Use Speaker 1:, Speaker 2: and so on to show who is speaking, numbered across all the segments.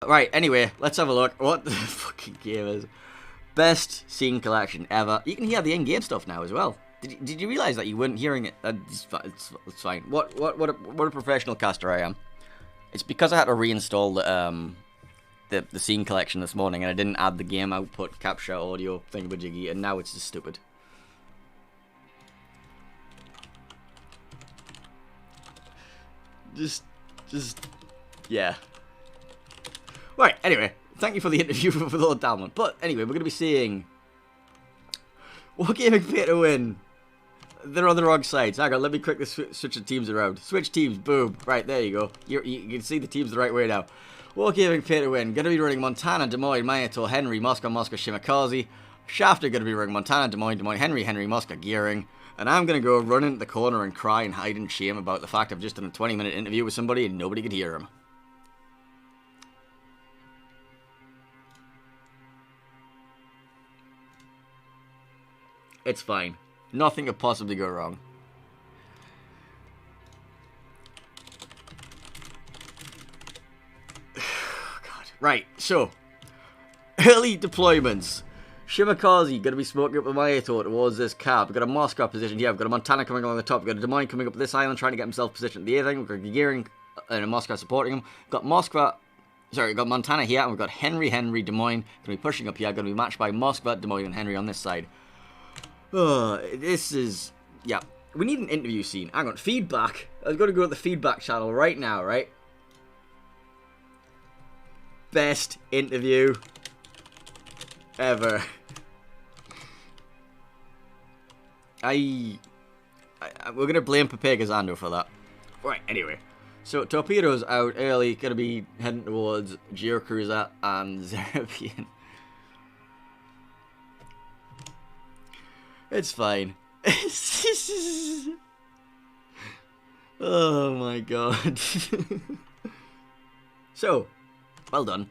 Speaker 1: Right, anyway, let's have a look. What the fucking game is? Best scene collection ever. You can hear the in-game stuff now as well. Did you realize that you weren't hearing it? It's fine. What a professional caster I am. It's because I had to reinstall the scene collection this morning, and I didn't add the game output capture audio thingamajiggy, and now it's just stupid. Just, yeah. Right, anyway, thank you for the interview for the Lord Dalman. But anyway, we're going to be seeing Wargaming Pay to Win. They're on the wrong sides. Hang on, let me quickly switch the teams around. Switch teams, boom. Right, there you go. You can see the teams the right way now. Wargaming Pay to Win. Going to be running Montana, Des Moines, Minotaur, Henry, Moscow, Shimakaze. Shafter going to be running Montana, Des Moines, Henry, Moscow, Gearing. And I'm going to go run into the corner and cry and hide in shame about the fact I've just done a 20-minute interview with somebody and nobody could hear him. It's fine. Nothing could possibly go wrong. God. Right, so early deployments. Shimakaze going to be smoking up the Minotaur towards this cab. We've got a Moscow positioned here. We've got a Montana coming along the top. We've got a Des Moines coming up this island trying to get himself positioned at the A thing. We've got Gearing and a Moscow supporting him. We've got Montana here, and we've got Henry, Des Moines going to be pushing up here. Going to be matched by Moscow, Des Moines, and Henry on this side. This is... Yeah. We need an interview scene. Hang on. Feedback. I've got to go to the feedback channel right now, right? Best interview ever. We're going to blame Papegazando for that. Right, anyway. So, Torpedo's out early. Going to be heading towards Geocruiser and Zerapian. It's fine. Oh my god. So, well done.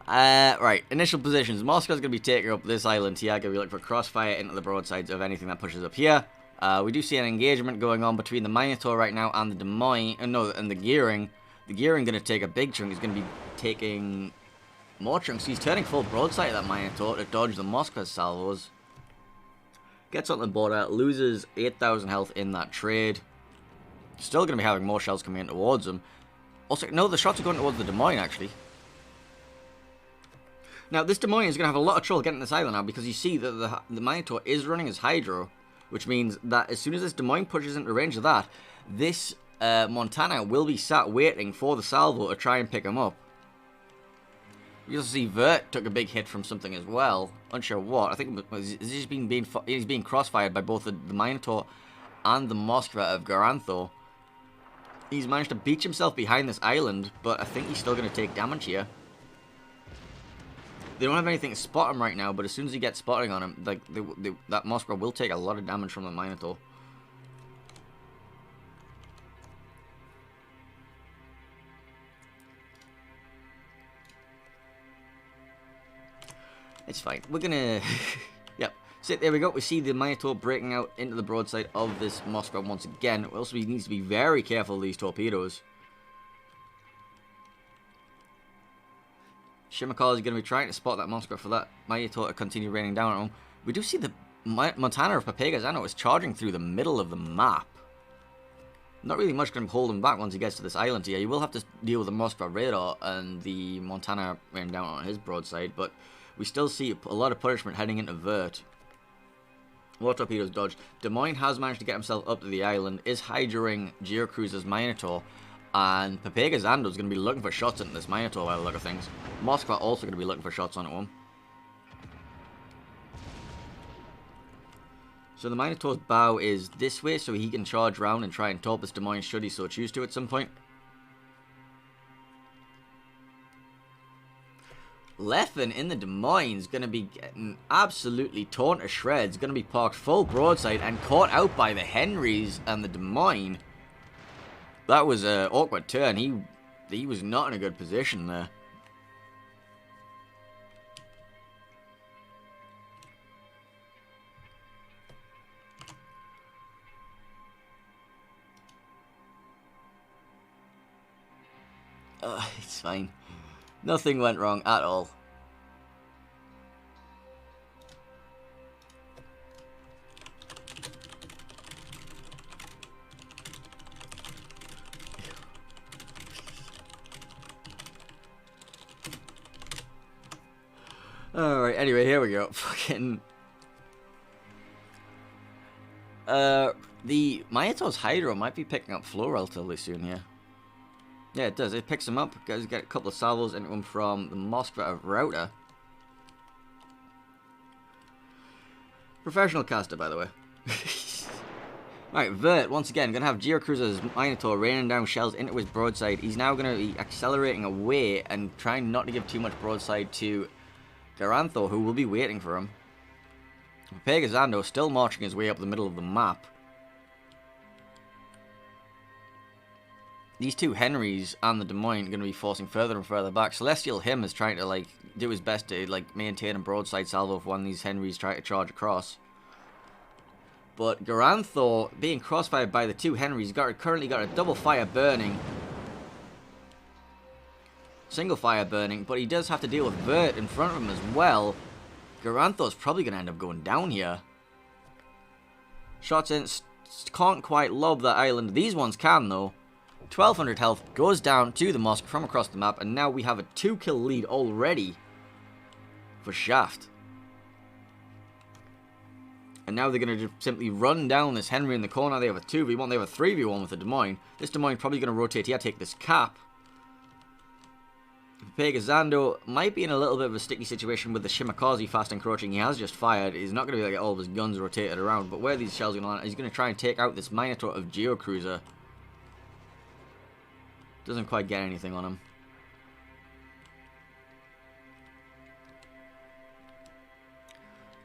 Speaker 1: Right, initial positions. Moscow's going to be taking up this island here. Going to be looking for crossfire into the broadsides of anything that pushes up here. We do see an engagement going on between the Minotaur right now and the Des Moines. And the Gearing. The Gearing going to take a big chunk. He's going to be taking more chunks. He's turning full broadside at that Minotaur to dodge the Moscow salvos. Gets on the border, loses 8,000 health in that trade. Still going to be having more shells coming in towards him. Also, no, the shots are going towards the Des Moines, actually. Now, this Des Moines is going to have a lot of trouble getting this island now because you see that the Minotaur is running his Hydro, which means that as soon as this Des Moines pushes into range of that, this Montana will be sat waiting for the salvo to try and pick him up. You also see Vert took a big hit from something as well. Unsure what. I think he's being crossfired by both the Minotaur and the Moskva of Garantho. He's managed to beach himself behind this island, but I think he's still going to take damage here. They don't have anything to spot him right now, but as soon as he gets spotting on him, like that Moskva will take a lot of damage from the Minotaur. It's fine. We're gonna... Yep. So there we go. We see the Minotaur breaking out into the broadside of this Moskva once again. Also, he needs to be very careful of these torpedoes. Shimakaze is going to be trying to spot that Moskva for that Minotaur to continue raining down on him. We do see the Montana of Papegazando is charging through the middle of the map. Not really much going to hold him back once he gets to this island here. You will have to deal with the Moskva radar and the Montana raining down on his broadside, but we still see a lot of punishment heading into Vert. More torpedoes dodged. Des Moines has managed to get himself up to the island, is hydroing Geocruiser's Minotaur, and Papegazando is going to be looking for shots into this Minotaur by the look of things. Moskva also going to be looking for shots onto him. So the Minotaur's bow is this way, so he can charge round and try and torp this Des Moines should he so choose to at some point. Leffen in the Des Moines is going to be getting absolutely torn to shreds. Going to be parked full broadside and caught out by the Henrys and the Des Moines. That was an awkward turn. He was not in a good position there. It's fine. Nothing went wrong at all. Alright, anyway, here we go. Fucking... the Mayato's Hydro might be picking up flow relatively soon here. Yeah, it does. It picks him up. Guys, get a couple of salvos into him from the Moskva of Router. Professional caster, by the way. Right, Vert, once again, going to have Geocruiser's Minotaur raining down shells into his broadside. He's now going to be accelerating away and trying not to give too much broadside to Garantho, who will be waiting for him. Pegazando still marching his way up the middle of the map. These two Henrys and the Des Moines are going to be forcing further and further back. Celestial Him is trying to like do his best to like maintain a broadside salvo for when these Henrys try to charge across. But Garantho, being crossfired by the two Henrys, currently got a double fire burning. Single fire burning, but he does have to deal with Vert in front of him as well. Garantho's probably going to end up going down here. Shots in, can't quite lob that island. These ones can though. 1200 health goes down to the Mosque from across the map, and now we have a 2-kill lead already for Shaft. And now they're going to just simply run down this Henry in the corner. They have a 2v1, they have a 3v1 with the Des Moines. This Des Moines probably going to rotate here, take this cap. Pegazando might be in a little bit of a sticky situation with the Shimakaze fast encroaching. He has just fired. He's not going to be able to get all of his guns rotated around. But where these shells are going to land, he's going to try and take out this Minotaur of Geocruiser. Doesn't quite get anything on him.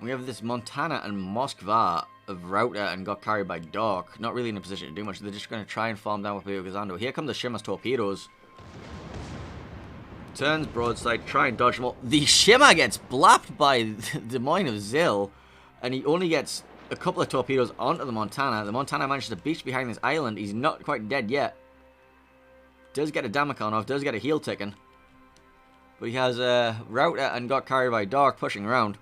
Speaker 1: We have this Montana and Moskva of Router and got carried by Dark. Not really in a position to do much. They're just going to try and farm down with Pegazando. Here come the Shimmer's torpedoes. Turns broadside, try and dodge them all. The Shimmer gets blapped by the Des Moines of Zill, and he only gets a couple of torpedoes onto the Montana. The Montana manages to beach behind this island. He's not quite dead yet. Does get a Damacon off, does get a heal ticking. But he has a Router and got carried by Dark pushing around.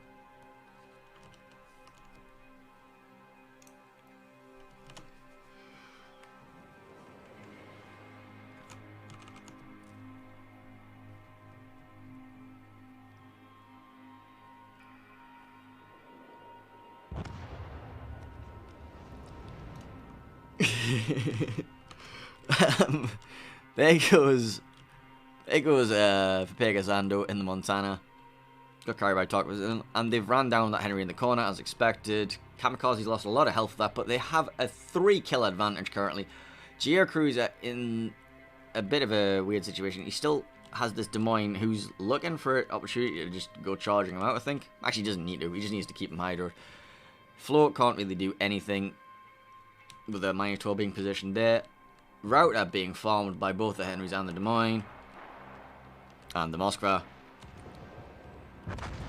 Speaker 1: There goes Pegazando in the Montana. Got carried by Talk, and they've ran down that Henry in the corner as expected. Kamikaze's lost a lot of health for that, but they have a 3-kill advantage currently. Geocruiser in a bit of a weird situation. He still has this Des Moines who's looking for an opportunity to just go charging him out, I think. Actually, he doesn't need to. He just needs to keep him hydroed. Float can't really do anything with the Minotaur being positioned there. Router being farmed by both the Henrys and the Des Moines. And the Moskva.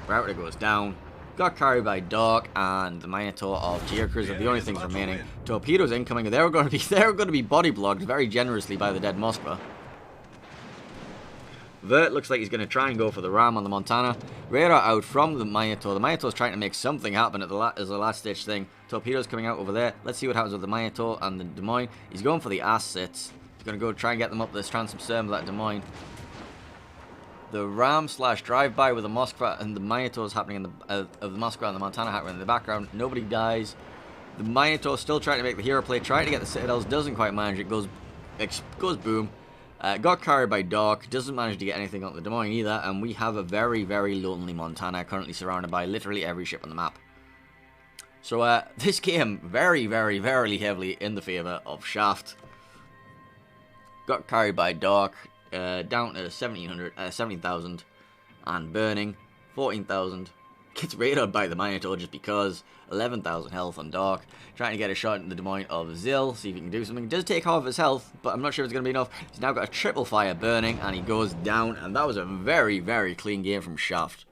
Speaker 1: Router goes down. Got carried by Dark and the Minotaur of Geocruiser are the only things remaining. Torpedoes incoming. They're going to be body blocked very generously by the dead Moskva. Vert looks like he's going to try and go for the ram on the Montana. Radar out from the Minotaur. The Minotaur's trying to make something happen as a last-ditch thing. Torpedoes coming out over there. Let's see what happens with the Minotaur and the Des Moines. He's going for the assets. He's going to go try and get them up this transom serve of that Des Moines. The ram slash drive-by with the Moskva and the Minotaur's happening in the of the Moskva and the Montana happening in the background. Nobody dies. The Minotaur still trying to make the hero play, trying to get the Citadels, doesn't quite manage it. Goes boom. Got carried by Dark, doesn't manage to get anything on the Des Moines either, and we have a very, very lonely Montana currently surrounded by literally every ship on the map. So this game very, very, very heavily in the favour of Shaft. Got carried by Dark, down to 17,000, and burning 14,000. Gets raided by the Minotaur just because. 11,000 health on Dark. Trying to get a shot in the Des Moines of Zill. See if he can do something. He does take half of his health, but I'm not sure if it's going to be enough. He's now got a triple fire burning, and he goes down. And that was a very, very clean game from Shaft.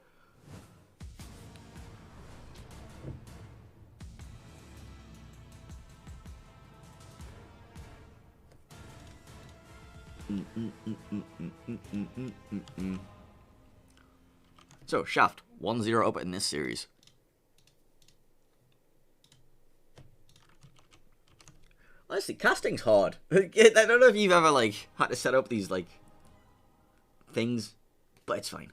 Speaker 1: So, Shaft, 1-0 up in this series. Honestly, casting's hard. I don't know if you've ever, like, had to set up these, like, things, but it's fine.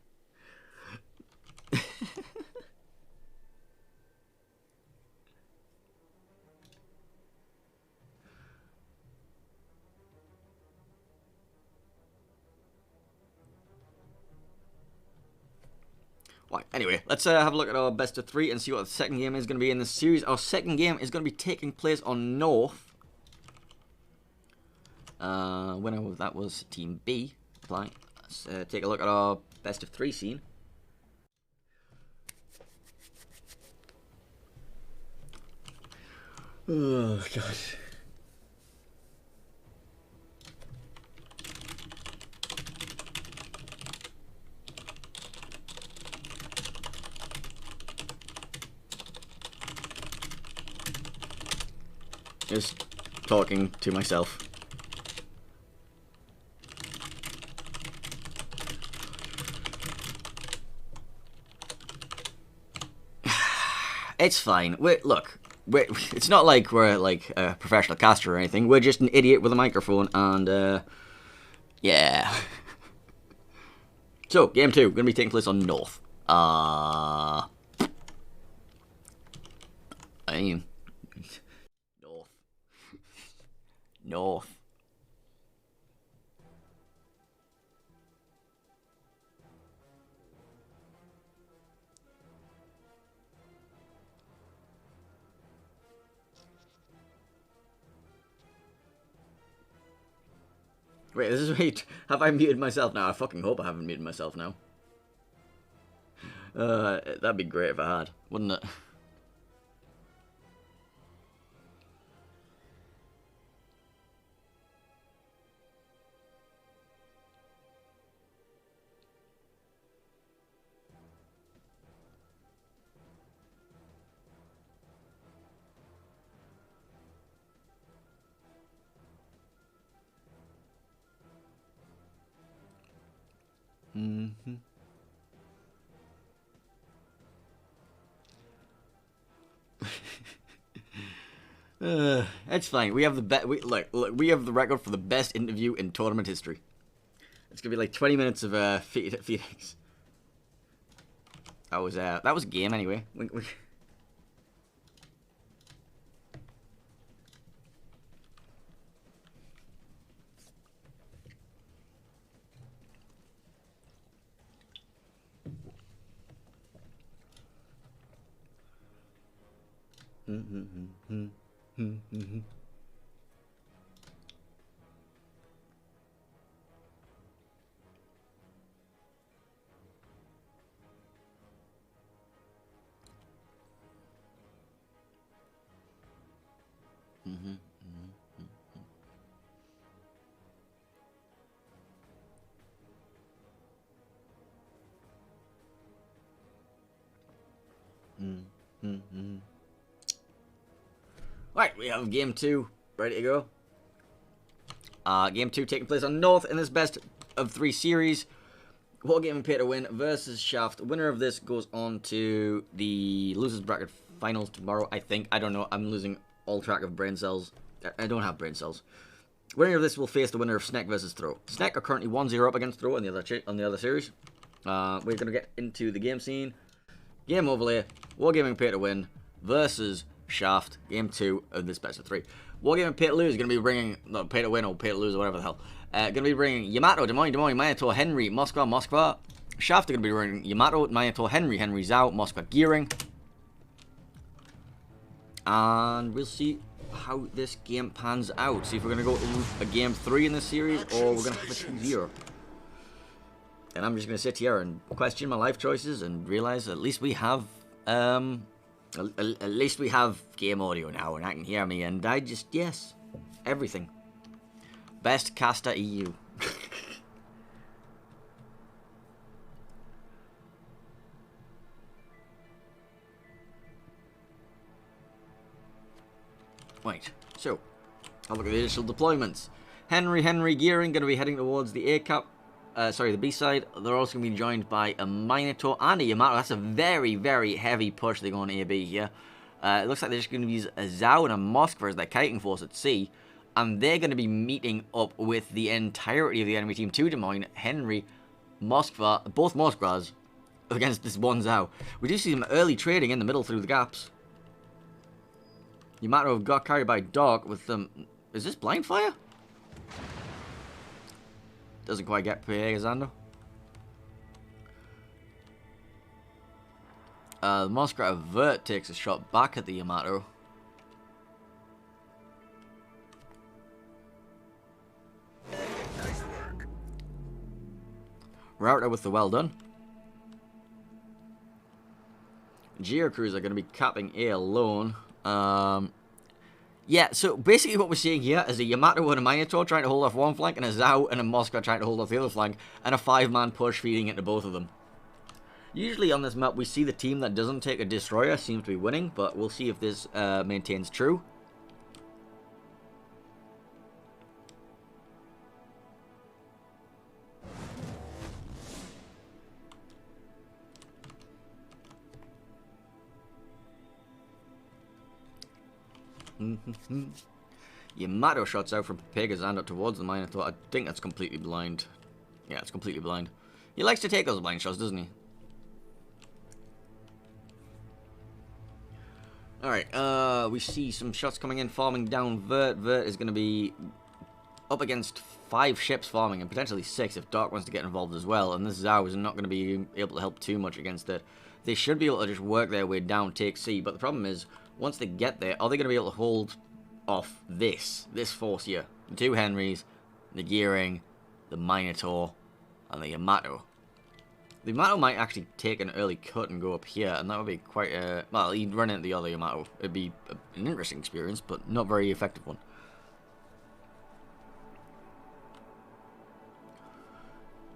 Speaker 1: Right, anyway, let's have a look at our best of 3 and see what the second game is going to be in this series. Our second game is going to be taking place on North. Winner of that was Team B. Apply. Let's take a look at our best of 3 scene. Oh, God. Just talking to myself. It's fine. Look, it's not like we're like a professional caster or anything. We're just an idiot with a microphone, and yeah. So, game 2, going to be taking place on North. I mean, North. Wait, this is wait. Have I muted myself now? I fucking hope I haven't muted myself now. That'd be great if I had, wouldn't it? Mm-hmm. It's fine. We have the we have the record for the best interview in tournament history. It's gonna be like 20 minutes of Phoenix. That was a game anyway. Right, we have game 2 ready to go. Game 2 taking place on North in this best of 3 series. Wargaming Pay to Win versus Shaft. The winner of this goes on to the losers bracket finals tomorrow, I think. I don't know. I'm losing all track of brain cells. I don't have brain cells. Winner of this will face the winner of Snek versus Throw. Snek are currently 1-0 up against Throw on the other series. We're going to get into the game scene. Game overlay. Wargaming Pay to Win versus Shaft. Game 2 of this best of 3. Wargaming Pay to Lose is going to be bringing... No, Pay to Win or Pay to Lose or whatever the hell. Going to be bringing Yamato, Des Moines, Mayato, Henry, Moskva. Shaft are going to be bringing Yamato, Mayato, Henry, Zhao, Moskva, Gearing. And we'll see how this game pans out. See if we're going to go a game 3 in this series or we're going to have a 2-0. And I'm just going to sit here and question my life choices and realize at least we have... At least we have game audio now and I can hear me and I just, yes, everything. Best caster EU. Right, so, I'll look at the initial deployments. Henry gearing going to be heading towards the A cap. Sorry, the B side. They're also going to be joined by a Minotaur and a Yamato. That's a very, very heavy push they're going AB here. It looks like they're just going to use a Zhao and a Moskva as their kiting force at sea. And they're going to be meeting up with the entirety of the enemy team. 2 Des Moines, Henry, Moskva, both Moskvas against this one Zhao. We do see some early trading in the middle through the gaps. Yamato got carried by Dog with them. Is this blind fire? Doesn't quite get Pegazando. The Moskva Avert takes a shot back at the Yamato. Router with the well done. Geocruiser are going to be capping A alone. Yeah, so basically what we're seeing here is a Yamato and a Minotaur trying to hold off one flank, and a Zhao and a Moskva trying to hold off the other flank, and a 5-man push feeding into both of them. Usually on this map we see the team that doesn't take a destroyer seems to be winning, but we'll see if this maintains true. Yamato shots out from Pegazando towards the Minotaur. I think that's completely blind. Yeah, it's completely blind. He likes to take those blind shots, doesn't he? Alright, we see some shots coming in, farming down Vert. Vert is going to be up against 5 ships farming, and potentially 6 if Dark wants to get involved as well. And this Zhao is not going to be able to help too much against it. They should be able to just work their way down, take C, but the problem is, once they get there, are they going to be able to hold off this force here? The 2 Henrys, the Gearing, the Minotaur, and the Yamato. The Yamato might actually take an early cut and go up here, and that would be quite a... Well, he'd run into the other Yamato. It'd be an interesting experience, but not very effective one.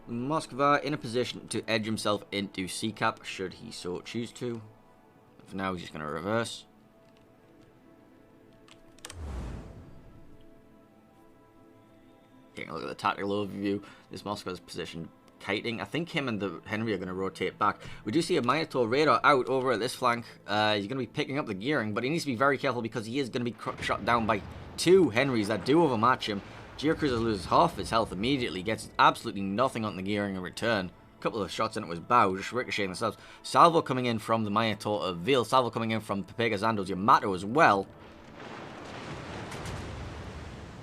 Speaker 1: Moskva in a position to edge himself into C-cap, should he so choose to. For now, he's just going to reverse. Taking a look at the tactical overview, this Moskva's position kiting. I think him and the Henry are going to rotate back. We do see a Minotaur radar out over at this flank. He's going to be picking up the gearing, but he needs to be very careful because he is going to be shot down by 2 Henrys that do overmatch him. Geocruiser loses half his health immediately, gets absolutely nothing on the gearing in return. A couple of shots into his bow, just ricocheting themselves. Salvo coming in from the Minotaur of Veil. Salvo coming in from Pegazando's Yamato as well.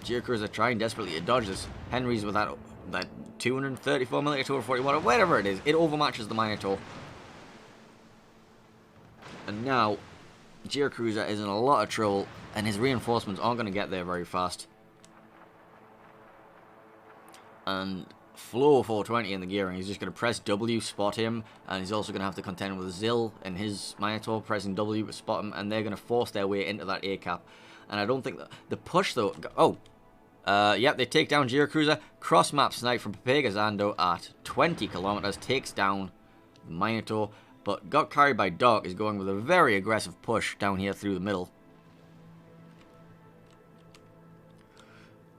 Speaker 1: Geocruiser trying desperately to dodge this. Henry's with that 234mm, 241, or whatever it is. It overmatches the Minotaur. And now, Geocruiser is in a lot of trouble, and his reinforcements aren't going to get there very fast. And Flow 420 in the gearing. He's just going to press W, spot him, and he's also going to have to contend with Zill and his Minotaur pressing W to spot him, and they're going to force their way into that A cap. And I don't think that the push though. Oh, yep, they take down Geocruiser. Cross map snipe from Pegazando at 20 kilometers, takes down the Minotaur, but got carried by Dark. Is going with a very aggressive push down here through the middle.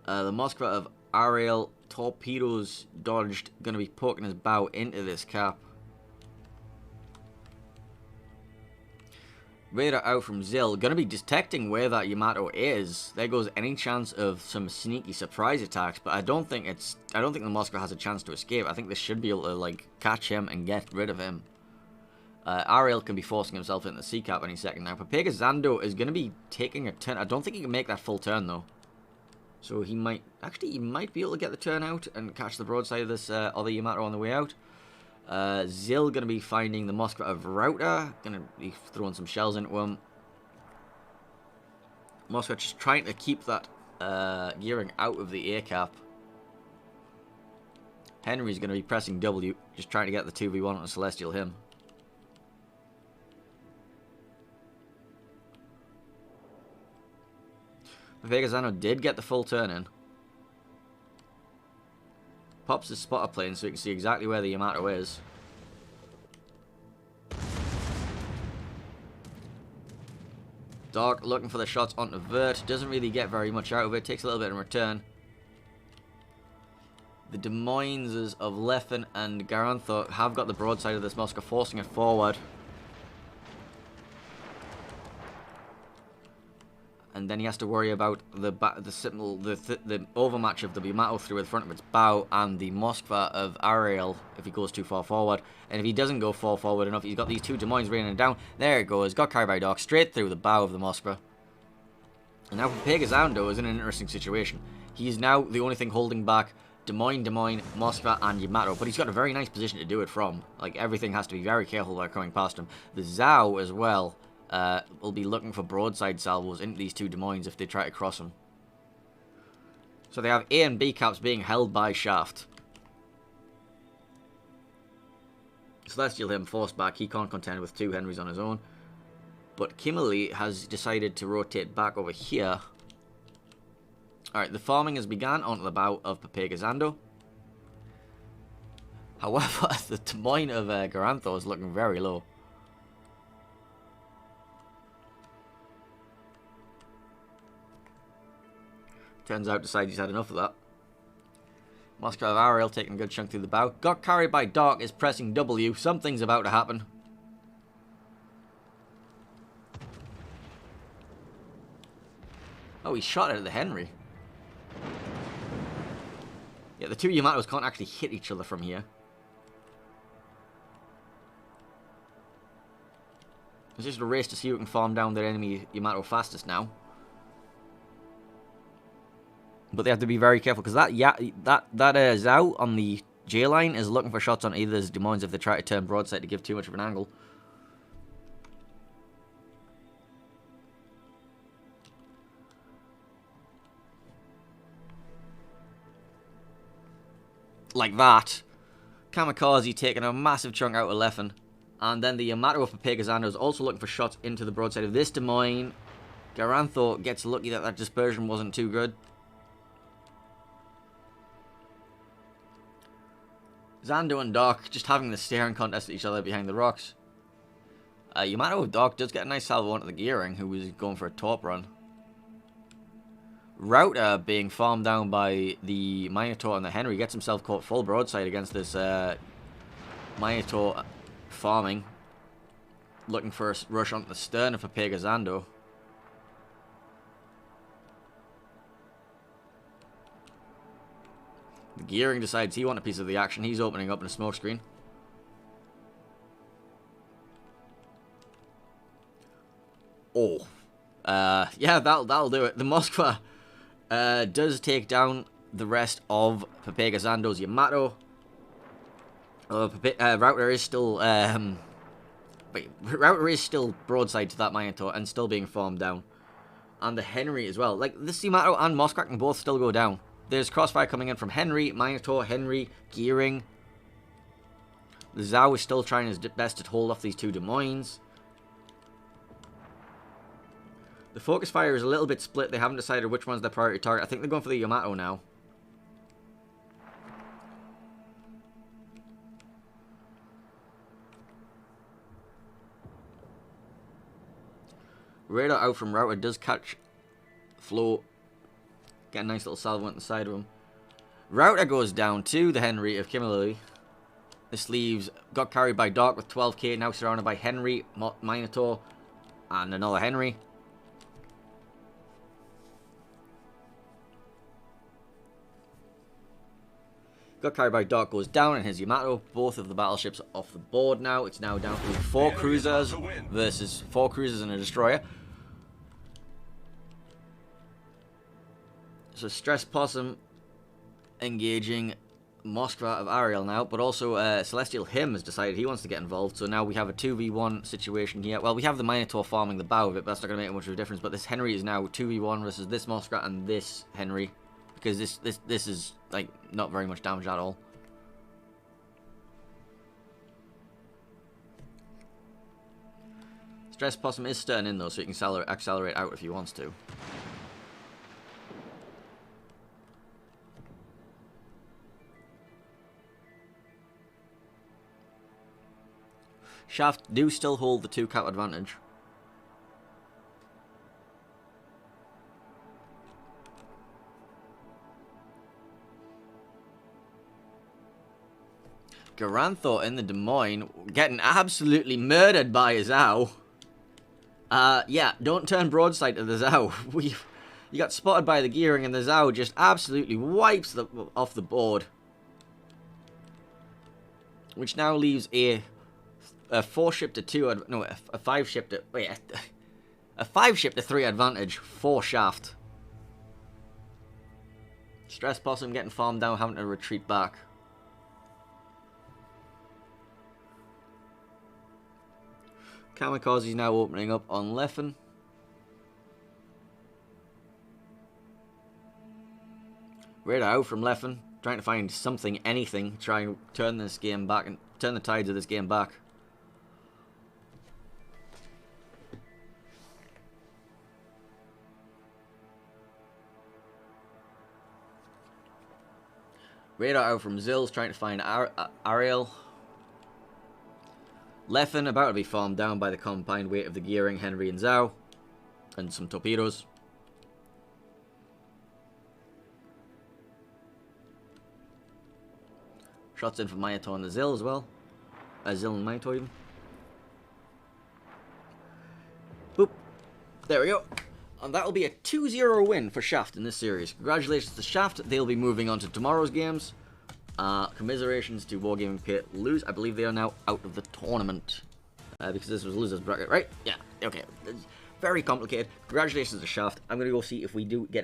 Speaker 1: The Moskva of Ariel torpedoes dodged, going to be poking his bow into this cap. Radar out from Zill, going to be detecting where that Yamato is. There goes any chance of some sneaky surprise attacks, but I don't think the Moskva has a chance to escape. I think they should be able to like catch him and get rid of him. Ariel can be forcing himself into the sea cap any second now. But Pegazando is going to be taking a turn. I don't think he can make that full turn though. So he might be able to get the turn out and catch the broadside of this other Yamato on the way out. Zill going to be finding the Moskva of Router. Going to be throwing some shells into him. Moskva just trying to keep that gearing out of the A cap. Henry's going to be pressing W, just trying to get the 2v1 on Celestial him. Pegazando did get the full turn in. Pops his spotter plane so you can see exactly where the Yamato is. Dark looking for the shots onto Vert. Doesn't really get very much out of it. Takes a little bit in return. The Des Moines of Leffen and Garantho have got the broadside of this Moskva, forcing it forward. And then he has to worry about the overmatch of the Yamato through the front of its bow and the Moskva of Ariel if he goes too far forward. And if he doesn't go far forward enough, he's got these two Des Moines raining down. There it goes. Got carried by Doc straight through the bow of the Moskva. And now Pegazando is in an interesting situation. He is now the only thing holding back Des Moines, Moskva, and Yamato. But he's got a very nice position to do it from. Like, everything has to be very careful about coming past him. The Zhao as well will be looking for broadside salvos into these two Des Moines if they try to cross him. So they have A and B caps being held by Shaft. Celestial him forced back. He can't contend with two Henrys on his own. But Kimberly has decided to rotate back over here. Alright, the farming has begun onto the bow of Pegazando. However, the Des Moines of Garantho is looking very low. Turns out decides he's had enough of that. Moskva of Ariel taking a good chunk through the bow. Got carried by Dark is pressing W. Something's about to happen. Oh, he shot it at the Henry. Yeah, the two Yamatos can't actually hit each other from here. It's just a race to see who can farm down their enemy Yamato fastest now. But they have to be very careful because that Zhao on the J line is looking for shots on either Des Moines if they try to turn broadside to give too much of an angle. Like that. Kamikaze taking a massive chunk out of Leffen. And then the Yamato of Pegazando is also looking for shots into the broadside of this Des Moines. Garantho gets lucky that that dispersion wasn't too good. Zando and Doc just having the staring contest at each other behind the rocks. Yamato of Doc does get a nice salvo onto the Gearing, who was going for a top run. Router being farmed down by the Minotaur and the Henry gets himself caught full broadside against this Minotaur farming. Looking for a rush onto the stern of Pegazando. The Gearing decides he wants a piece of the action. He's opening up in a smokescreen. Oh. Yeah, that'll do it. The Moskva does take down the rest of Pegazando's Yamato. Router is still Router is still broadside to that Minotaur and still being farmed down. And the Henry as well. Like, this Yamato and Moskva can both still go down. There's crossfire coming in from Henry, Minotaur, Henry, Gearing. The Zhao is still trying his best to hold off these two Des Moines. The focus fire is a little bit split. They haven't decided which one's their priority target. I think they're going for the Yamato now. Radar out from Router does catch Flow. Get a nice little salvo on the side of him. Router goes down to the Henry of Kimberly. This leaves, got carried by Dark with 12k, now surrounded by Henry, Minotaur, and another Henry. Got carried by Dark goes down and his Yamato. Both of the battleships are off the board now. It's now down to 4 cruisers versus 4 cruisers and a destroyer. So Stress Possum engaging Moskva of Ariel now, but also Celestial Him has decided he wants to get involved. So now we have a 2v1 situation here. Well, we have the Minotaur farming the bow of it, but that's not going to make much of a difference. But this Henry is now 2v1 versus this Moskva and this Henry, because this is like not very much damage at all. Stress Possum is stern in though, so he can accelerate out if he wants to. Shaft do still hold the 2-cap advantage. Garantho in the Des Moines getting absolutely murdered by a Zhao. Yeah, don't turn broadside to the Zhao. You got spotted by the gearing and the Zhao just absolutely wipes off the board. Which now leaves a 4-ship to 2, no, a 5-ship to, wait, a 5-ship to 3 advantage for Shaft. Stress Possum getting farmed down, having to retreat back. Kamikaze's now opening up on Leffen. Radar out from Leffen, trying to find something, anything, try and turn this game back and turn the tides of this game back. Radar out from Zills, trying to find Ariel. Leffen about to be farmed down by the combined weight of the gearing, Henry and Zhao. And some torpedoes. Shots in from Mayato and the Zill as well. Zill and Mayato even. Boop. There we go. And that'll be a 2-0 win for Shaft in this series. Congratulations to Shaft. They'll be moving on to tomorrow's games. Commiserations to Wargaming Pit Lose. I believe they are now out of the tournament. Because this was loser's bracket, right? Yeah, okay. It's very complicated. Congratulations to Shaft. I'm going to go see if we do get a